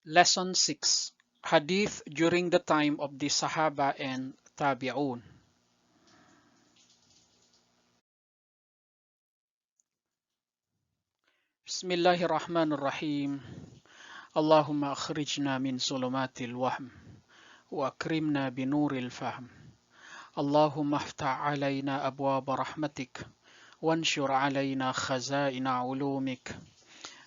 Lesson 6. Hadith during the time of the Sahabah and tabi'un. Bismillahir Rahmanir Rahim. Allahumma akhrijna min zulumatil wahm wa akrimna bi nuril fahm. Allahumma aftah alayna abwaba rahmatik wanshur alayna khazaina ulumik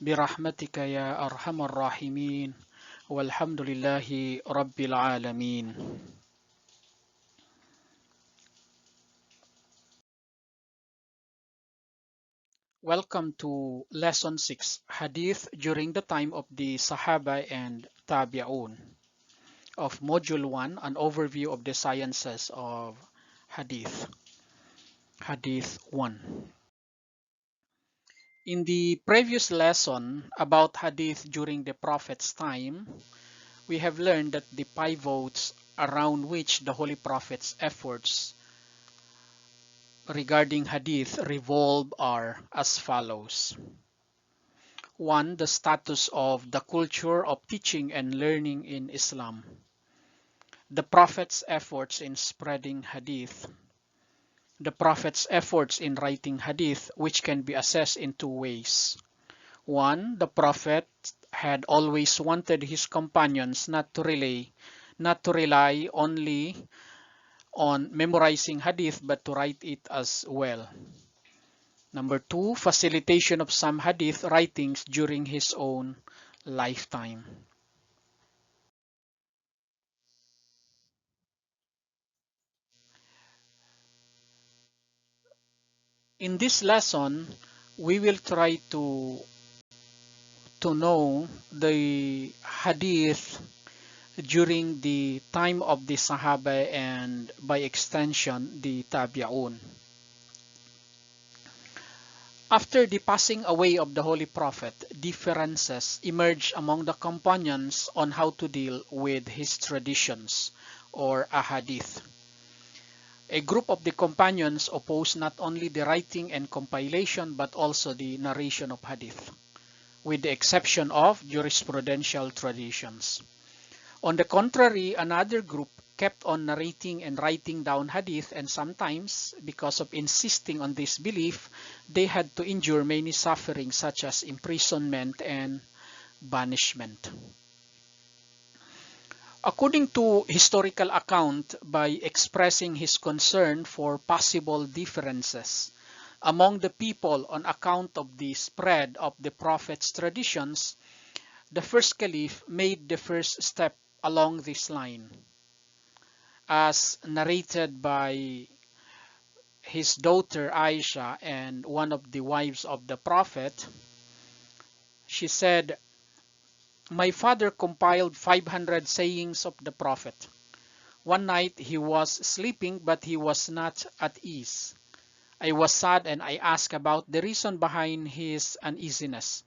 birahmatika ya arhamar rahimin. Walhamdulillahi Rabbil Alamin. Welcome to Lesson 6, Hadith during the time of the Sahaba and Tabi'un of Module 1, an overview of the sciences of Hadith. Hadith 1. In the previous lesson about Hadith during the Prophet's time, we have learned that the pivots around which the Holy Prophet's efforts regarding Hadith revolve are as follows. 1. The status of the culture of teaching and learning in Islam. The Prophet's efforts in spreading Hadith. The Prophet's efforts in writing Hadith, which can be assessed in two ways. 1. The Prophet had always wanted his companions not to rely only on memorizing Hadith, but to write it as well. Number 2, facilitation of some Hadith writings during his own lifetime. In this lesson, we will try to know the Hadith during the time of the Sahaba and by extension the Tabi'un. After the passing away of the Holy Prophet, differences emerged among the companions on how to deal with his traditions or aḥadīth. A group of the companions opposed not only the writing and compilation but also the narration of Hadith, with the exception of jurisprudential traditions. On the contrary, another group kept on narrating and writing down Hadith, and sometimes, because of insisting on this belief, they had to endure many sufferings such as imprisonment and banishment. According to historical account, by expressing his concern for possible differences among the people on account of the spread of the Prophet's traditions, the first caliph made the first step along this line. As narrated by his daughter Aisha and one of the wives of the Prophet, she said, "My father compiled 500 sayings of the Prophet. One night he was sleeping, but he was not at ease. I was sad and I asked about the reason behind his uneasiness.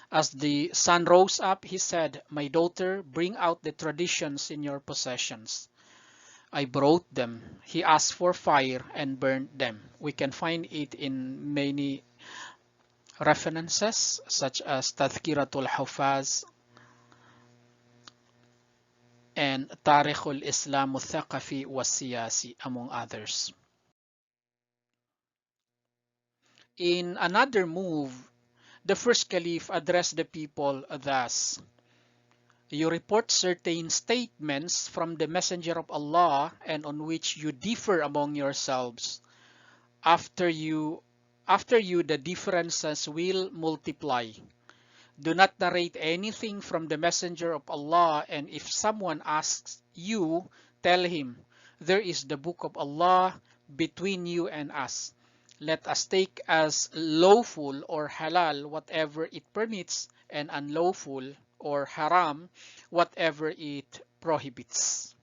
As the sun rose up, he said, 'My daughter, bring out the traditions in your possessions.' I brought them. He asked for fire and burned them." We can find it in many references such as Tadhkiratul Hufaz and Tarikhul Islam Thaqafi wa Siyasi, among others. In another move, the first caliph addressed the people thus: "You report certain statements from the Messenger of Allah and on which you differ among yourselves. After you the differences will multiply. Do not narrate anything from the Messenger of Allah, and if someone asks you, tell him, 'There is the book of Allah between you and us. Let us take as lawful or halal whatever it permits, and unlawful or haram whatever it prohibits.'"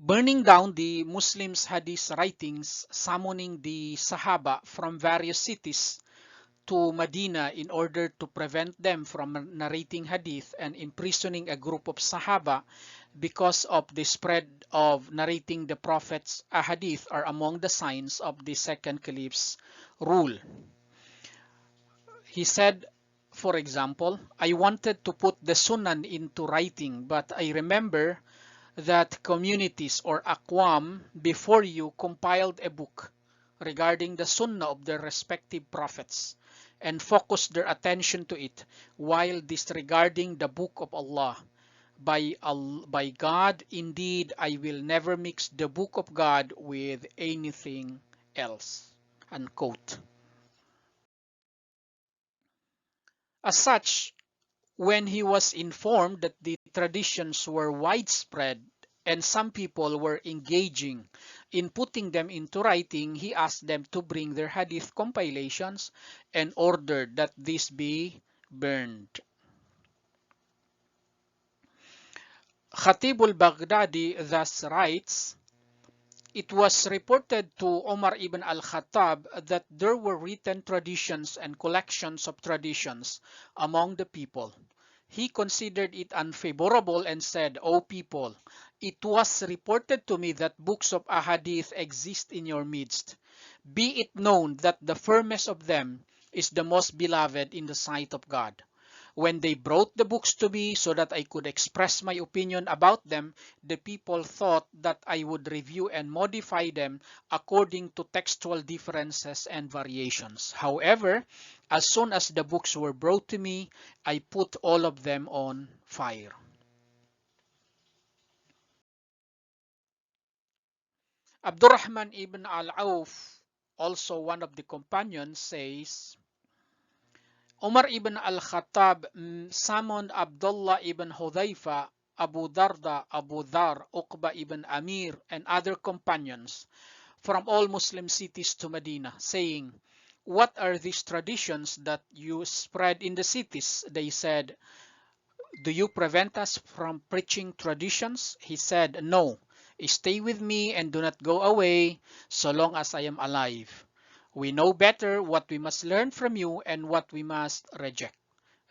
Burning down the Muslims' Hadith writings, summoning the Sahaba from various cities to Medina in order to prevent them from narrating Hadith, and imprisoning a group of Sahaba, because of the spread of narrating the Prophet's aḥadīth are among the signs of the second caliph's rule. He said, for example, I wanted to put the Sunan into writing, but I remember that communities or aqwam before you compiled a book regarding the Sunnah of their respective prophets and focused their attention to it while disregarding the book of Allah. By God, indeed, I will never mix the book of God with anything else. Unquote. As such, when he was informed that the traditions were widespread and some people were engaging in putting them into writing, he asked them to bring their hadith compilations and ordered that these be burned. Khatib al-Baghdadi thus writes, it was reported to Umar ibn al-Khattab that there were written traditions and collections of traditions among the people. He considered it unfavorable and said, O people, it was reported to me that books of aḥadīth exist in your midst. Be it known that the firmest of them is the most beloved in the sight of God. When they brought the books to me so that I could express my opinion about them, the people thought that I would review and modify them according to textual differences and variations. However, as soon as the books were brought to me, I put all of them on fire. Abdurrahman ibn al-Auf, also one of the companions, says, Umar ibn al-Khattab summoned Abdullah ibn Hudhayfa, Abu Darda, Abu Dhar, Uqba ibn Amir, and other companions from all Muslim cities to Medina, saying, what are these traditions that you spread in the cities? They said, do you prevent us from preaching traditions? He said, no, stay with me and do not go away so long as I am alive. We know better what we must learn from you and what we must reject.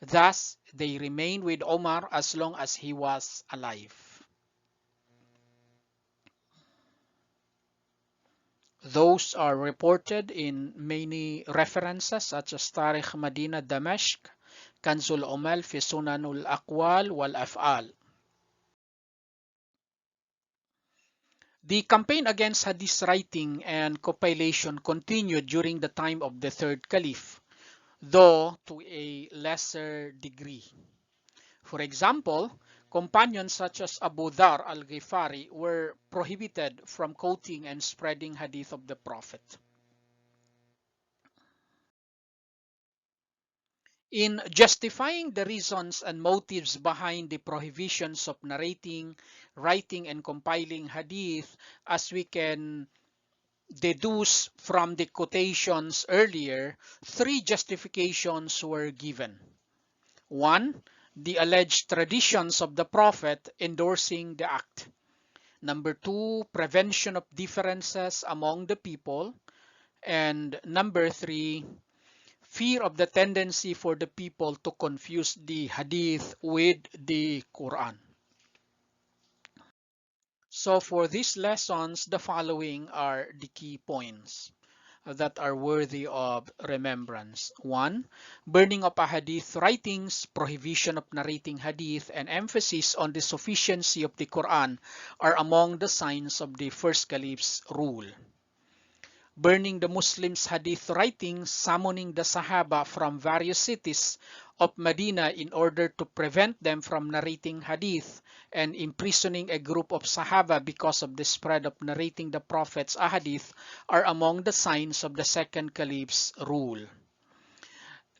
Thus, they remained with Omar as long as he was alive. Those are reported in many references such as Tarikh Madinah Damashq, Kanzul Umal fi Sunanul Aqwal wal Af'al. The campaign against hadith writing and compilation continued during the time of the third caliph, though to a lesser degree. For example, companions such as Abu Dhar al-Ghifari were prohibited from quoting and spreading hadith of the Prophet. In justifying the reasons and motives behind the prohibitions of narrating, writing, and compiling hadith, as we can deduce from the quotations earlier, three justifications were given. 1. The alleged traditions of the Prophet endorsing the act. Number 2, prevention of differences among the people. And number 3, fear of the tendency for the people to confuse the hadith with the Quran. So for these lessons, the following are the key points that are worthy of remembrance. 1. Burning of hadith writings, prohibition of narrating hadith, and emphasis on the sufficiency of the Quran are among the signs of the first caliph's rule. Burning the Muslims' hadith writings, summoning the Sahabah from various cities of Medina in order to prevent them from narrating hadith, and imprisoning a group of Sahabah because of the spread of narrating the Prophet's ahadith are among the signs of the second caliph's rule.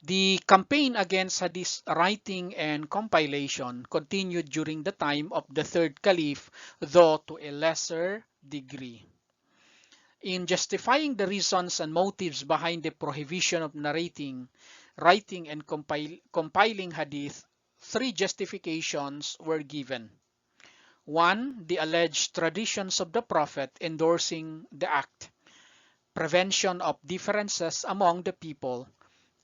The campaign against hadith writing and compilation continued during the time of the third caliph, though to a lesser degree. In justifying the reasons and motives behind the prohibition of narrating, writing, and compiling hadith, three justifications were given. 1. The alleged traditions of the Prophet endorsing the act. Prevention of differences among the people.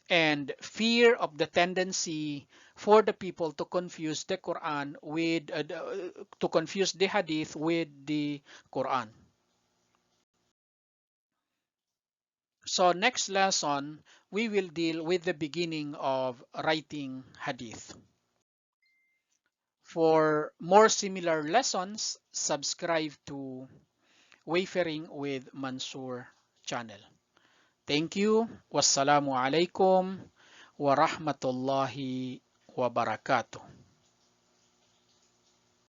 and fear of the tendency for the people to confuse the Quran with to confuse the Hadith with the Quran. So next lesson, we will deal with the beginning of writing Hadith. For more similar lessons, subscribe to Wayfaring with Mansoor channel. Thank you. Wassalamu alaikum wa rahmatullahi wa barakatuh.